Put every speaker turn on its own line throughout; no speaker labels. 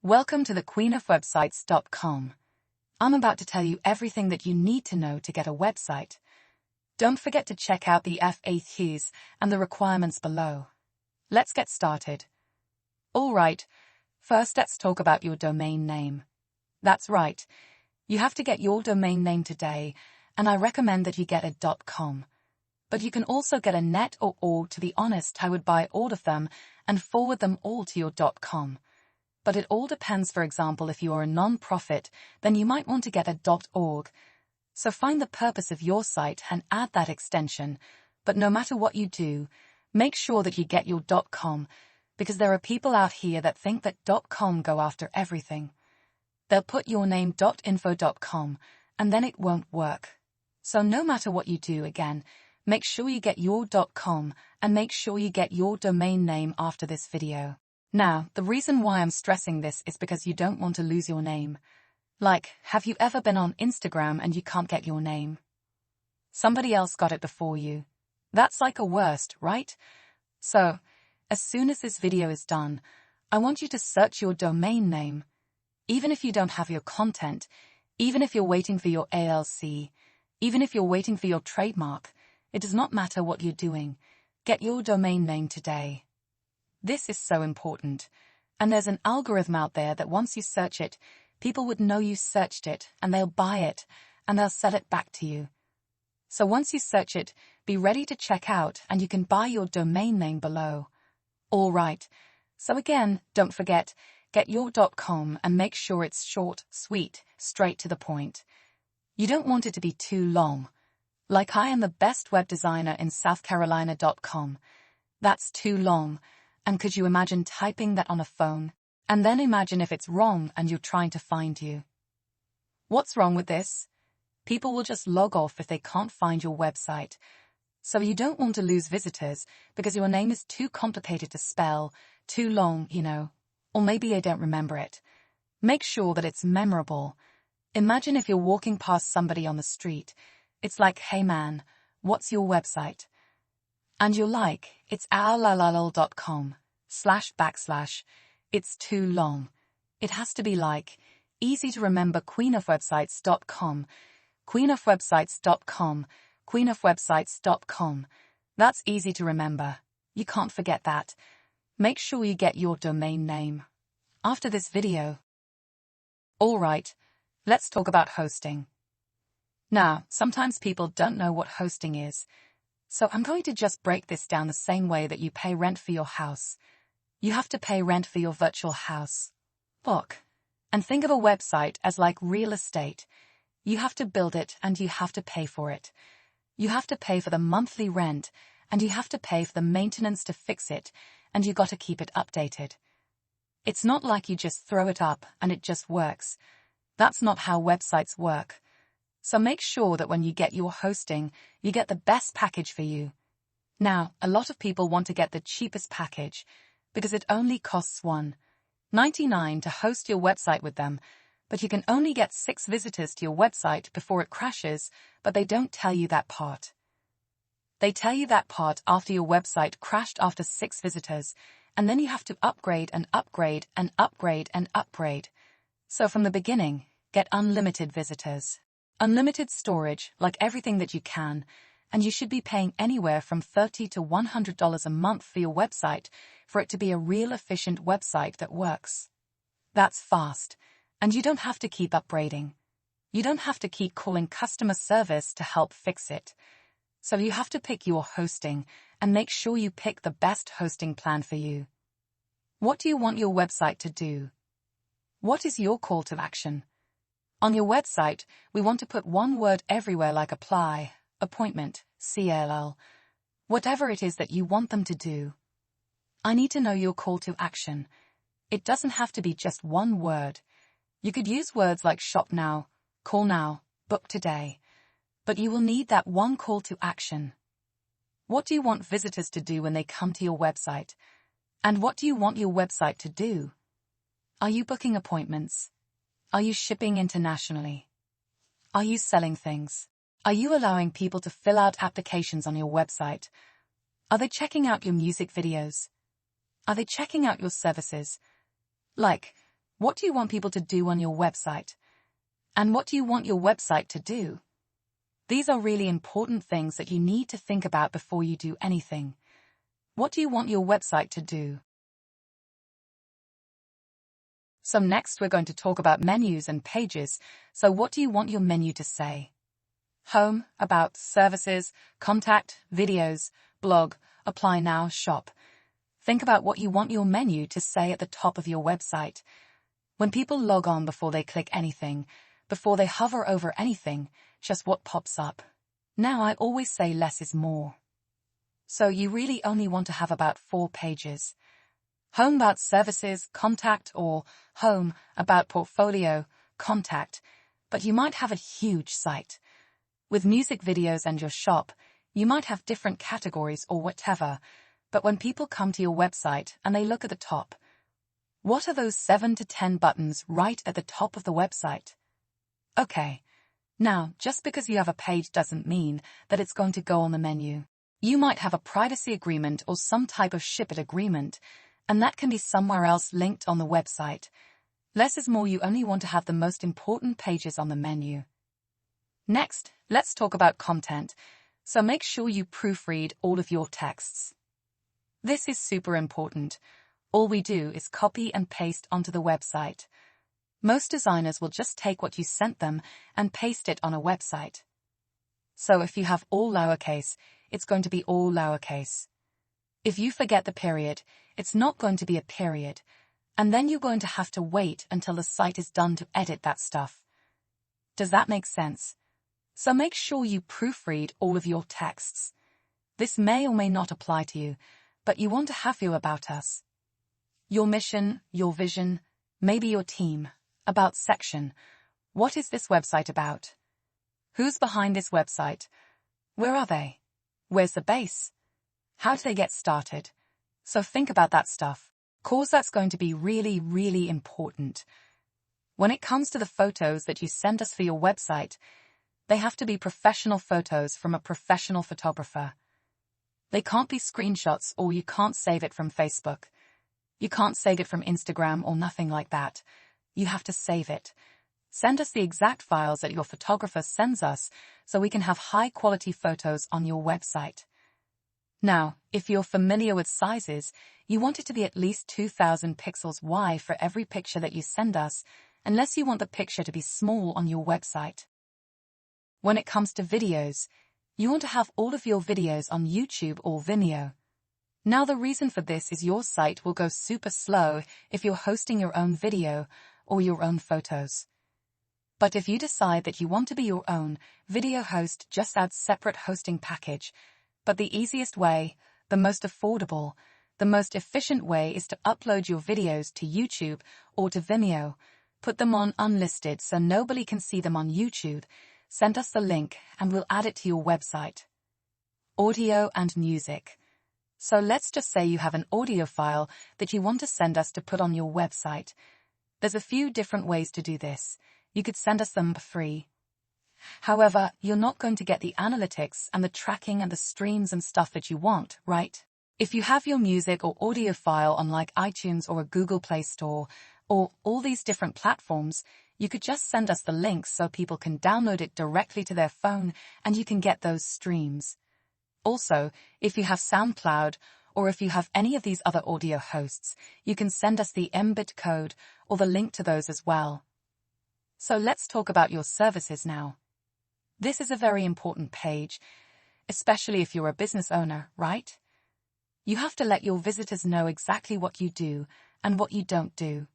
Welcome to the queenofwebsites.com. I'm about to tell you everything that you need to know to get a website. Don't forget to check out the FAQs and the requirements below. Let's get started. Alright, first let's talk about your domain name. That's right, you have to get your domain name today, and I recommend that you get a .com. But you can also get a .net or .org. To be honest, I would buy all of them and forward them all to your .com. But it all depends. For example, if you are a non-profit, then you might want to get a .org. So find the purpose of your site and add that extension. But no matter what you do, make sure that you get your .com, because there are people out here that think that .com go after everything. They'll put your name .info.com, and then it won't work. So no matter what you do, again, make sure you get your .com and make sure you get your domain name after this video. Now, the reason why I'm stressing this is because you don't want to lose your name. Like, have you ever been on Instagram and you can't get your name? Somebody else got it before you. That's like a worst, right? So, as soon as this video is done, I want you to search your domain name. Even if you don't have your content, even if you're waiting for your ALC, even if you're waiting for your trademark, it does not matter what you're doing. Get your domain name today. This is so important. And there's an algorithm out there that once you search it, people would know you searched it, and they'll buy it, and they'll sell it back to you. So once you search it, be ready to check out, and you can buy your domain name below. All right. So again, don't forget, get your .com and make sure it's short, sweet, straight to the point. You don't want it to be too long. Like I am the best web designer in South Carolina.com. That's too long. And could you imagine typing that on a phone? And then imagine if it's wrong and you're trying to find you. What's wrong with this? People will just log off if they can't find your website. So you don't want to lose visitors because your name is too complicated to spell, too long, or maybe they don't remember it. Make sure that it's memorable. Imagine if you're walking past somebody on the street. It's like, hey man, what's your website? And you're like, it's owlalal.com, // it's too long. It has to be like, easy to remember, queenofwebsites.com, queenofwebsites.com, queenofwebsites.com. That's easy to remember. You can't forget that. Make sure you get your domain name after this video. Alright, let's talk about hosting. Now, sometimes people don't know what hosting is. So I'm going to just break this down the same way that you pay rent for your house. You have to pay rent for your virtual house. Look, and think of a website as like real estate. You have to build it and you have to pay for it. You have to pay for the monthly rent and you have to pay for the maintenance to fix it, and you got to keep it updated. It's not like you just throw it up and it just works. That's not how websites work. So make sure that when you get your hosting, you get the best package for you. Now, a lot of people want to get the cheapest package because it only costs $1.99 to host your website with them, but you can only get 6 visitors to your website before it crashes, but they don't tell you that part. They tell you that part after your website crashed after 6 visitors, and then you have to upgrade and upgrade and upgrade and upgrade. So from the beginning, get unlimited visitors. Unlimited storage, like everything that you can, and you should be paying anywhere from $30 to $100 a month for your website for it to be a real efficient website that works. That's fast, and you don't have to keep upgrading. You don't have to keep calling customer service to help fix it. So you have to pick your hosting and make sure you pick the best hosting plan for you. What do you want your website to do? What is your call to action? On your website, we want to put one word everywhere like apply, appointment, CLL, whatever it is that you want them to do. I need to know your call to action. It doesn't have to be just one word. You could use words like shop now, call now, book today. But you will need that one call to action. What do you want visitors to do when they come to your website? And what do you want your website to do? Are you booking appointments? Are you shipping internationally? Are you selling things? Are you allowing people to fill out applications on your website? Are they checking out your music videos? Are they checking out your services? Like, What do you want people to do on your website? And what do you want your website to do? These are really important things that you need to think about before you do anything. What do you want your website to do? So next we're going to talk about menus and pages. So what do you want your menu to say? Home, about, services, contact, videos, blog, apply now, shop. Think about what you want your menu to say at the top of your website. When people log on before they click anything, before they hover over anything, just what pops up. Now I always say less is more. So you really only want to have about 4 pages. Home about services, contact, or home about portfolio, contact, but you might have a huge site. With music videos and your shop, you might have different categories or whatever, but when people come to your website and they look at the top, what are those 7 to 10 buttons right at the top of the website? Okay. Now, just because you have a page doesn't mean that it's going to go on the menu. You might have a privacy agreement or some type of ship it agreement, and that can be somewhere else linked on the website. Less is more. You only want to have the most important pages on the menu. Next, let's talk about content. So make sure you proofread all of your texts. This is super important. All we do is copy and paste onto the website. Most designers will just take what you sent them and paste it on a website. So if you have all lowercase, it's going to be all lowercase. If you forget the period, it's not going to be a period, and then you're going to have to wait until the site is done to edit that stuff. Does that make sense? So make sure you proofread all of your texts. This may or may not apply to you, but you want to have your about us. Your mission, your vision, maybe your team, about section. What is this website about? Who's behind this website? Where are they? Where's the base? How do they get started? So think about that stuff, cause that's going to be really, really important. When it comes to the photos that you send us for your website, they have to be professional photos from a professional photographer. They can't be screenshots, or you can't save it from Facebook. You can't save it from Instagram or nothing like that. You have to save it. Send us the exact files that your photographer sends us so we can have high-quality photos on your website. Now, if you're familiar with sizes, you want it to be at least 2000 pixels wide for every picture that you send us, unless you want the picture to be small on your website. When it comes to videos, you want to have all of your videos on YouTube or Vimeo. Now the reason for this is your site will go super slow if you're hosting your own video or your own photos. But if you decide that you want to be your own video host, just add separate hosting package. But the easiest way, the most affordable, the most efficient way is to upload your videos to YouTube or to Vimeo. Put them on unlisted so nobody can see them on YouTube. Send us the link and we'll add it to your website. Audio and music. So let's just say you have an audio file that you want to send us to put on your website. There's a few different ways to do this. You could send us them for free. However, you're not going to get the analytics and the tracking and the streams and stuff that you want, right? If you have your music or audio file on like iTunes or a Google Play Store, or all these different platforms, you could just send us the links so people can download it directly to their phone and you can get those streams. Also, if you have SoundCloud, or if you have any of these other audio hosts, you can send us the Mbit code or the link to those as well. So let's talk about your services now. This is a very important page, especially if you're a business owner, right? You have to let your visitors know exactly what you do and what you don't do.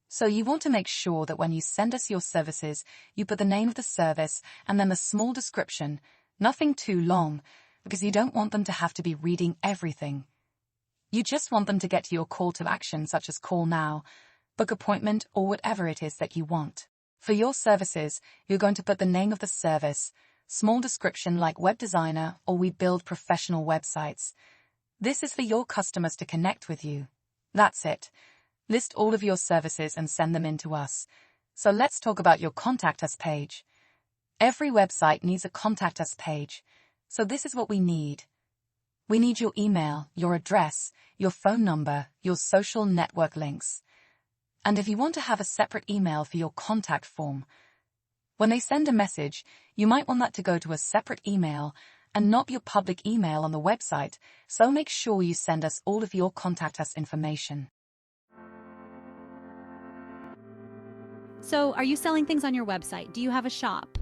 So you want to make sure that when you send us your services, you put the name of the service and then a small description, nothing too long, because you don't want them to have to be reading everything. You just want them to get to your call to action, such as call now, book appointment, or whatever it is that you want. For your services, you're going to put the name of the service, small description like web designer, or we build professional websites. This is for your customers to connect with you. That's it. List all of your services and send them in to us. So let's talk about your Contact Us page. Every website needs a Contact Us page. So this is what we need. We need your email, your address, your phone number, your social network links. And if you want to have a separate email for your contact form, when they send a message, you might want that to go to a separate email and not your public email on the website, so make sure you send us all of your contact us information.
So, are you selling things on your website? Do you have a shop?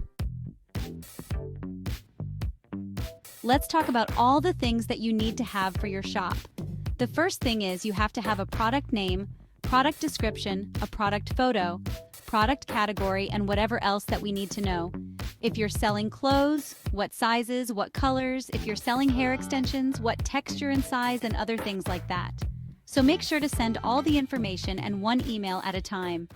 Let's talk about all the things that you need to have for your shop. The first thing is you have to have a product name, product description, a product photo, product category, and whatever else that we need to know. If you're selling clothes, what sizes, what colors, if you're selling hair extensions, what texture and size, and other things like that. So make sure to send all the information and one email at a time.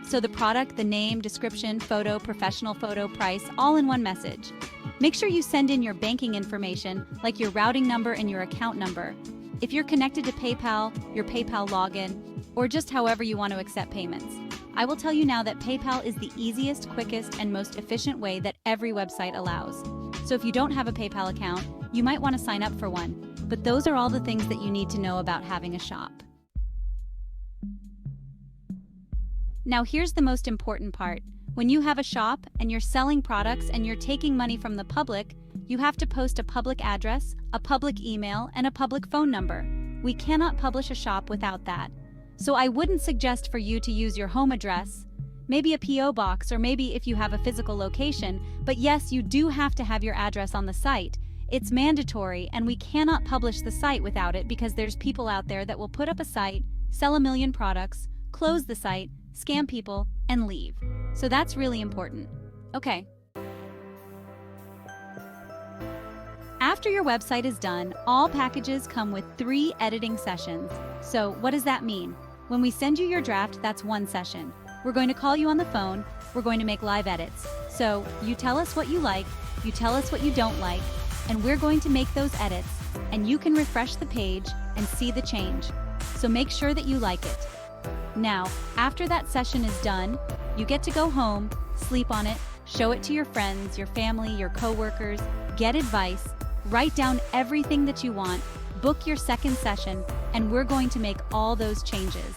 So the product, the name, description, photo, professional photo, price, all in one message. Make sure you send in your banking information, like your routing number and your account number. If you're connected to PayPal, your PayPal login, or just however you want to accept payments. I will tell you now that PayPal is the easiest, quickest, and most efficient way that every website allows. So if you don't have a PayPal account, you might want to sign up for one. But those are all the things that you need to know about having a shop. Now here's the most important part. When you have a shop and you're selling products and you're taking money from the public, you have to post a public address, a public email, and a public phone number. We cannot publish a shop without that. So I wouldn't suggest for you to use your home address, maybe a P.O. box, or maybe if you have a physical location, but yes, you do have to have your address on the site. It's mandatory, and we cannot publish the site without it because there's people out there that will put up a site, sell 1 million products, close the site, scam people, and leave. So that's really important. Okay. After your website is done, all packages come with 3 editing sessions. So what does that mean? When we send you your draft, that's 1 session. We're going to call you on the phone. We're going to make live edits. So you tell us what you like, you tell us what you don't like, and we're going to make those edits, and you can refresh the page and see the change. So make sure that you like it. Now, after that session is done, you get to go home, sleep on it, show it to your friends, your family, your coworkers, get advice, write down everything that you want, book your second session, and we're going to make all those changes.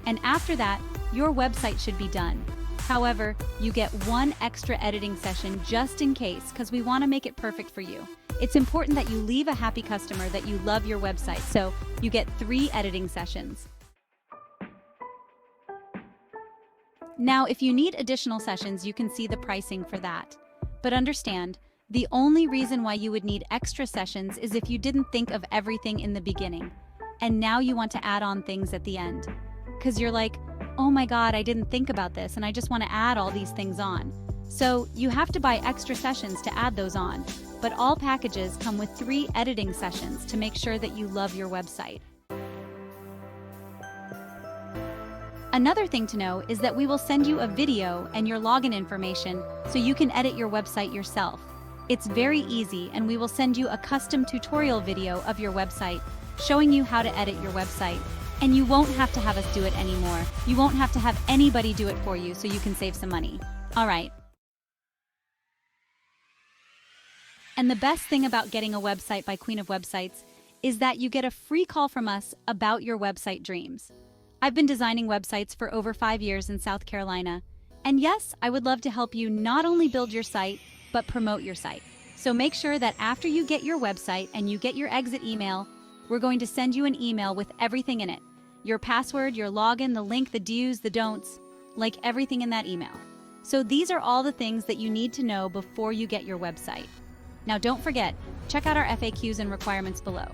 And after that, your website should be done. However, you get 1 extra editing session just in case, because we want to make it perfect for you. It's important that you leave a happy customer, that you love your website, so you get 3 editing sessions. Now, if you need additional sessions, you can see the pricing for that. But understand, the only reason why you would need extra sessions is if you didn't think of everything in the beginning, and now you want to add on things at the end. Because you're like, oh my God, I didn't think about this, and I just want to add all these things on. So you have to buy extra sessions to add those on. But all packages come with 3 editing sessions to make sure that you love your website. Another thing to know is that we will send you a video and your login information so you can edit your website yourself. It's very easy, and we will send you a custom tutorial video of your website showing you how to edit your website. And you won't have to have us do it anymore. You won't have to have anybody do it for you so you can save some money. All right. And the best thing about getting a website by Queen of Websites is that you get a free call from us about your website dreams. I've been designing websites for over 5 years in South Carolina. And yes, I would love to help you not only build your site, but promote your site. So make sure that after you get your website and you get your exit email, we're going to send you an email with everything in it. Your password, your login, the link, the do's, the don'ts, like everything in that email. So these are all the things that you need to know before you get your website. Now don't forget, check out our FAQs and requirements below.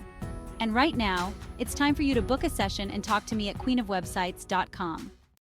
And right now, it's time for you to book a session and talk to me at queenofwebsites.com.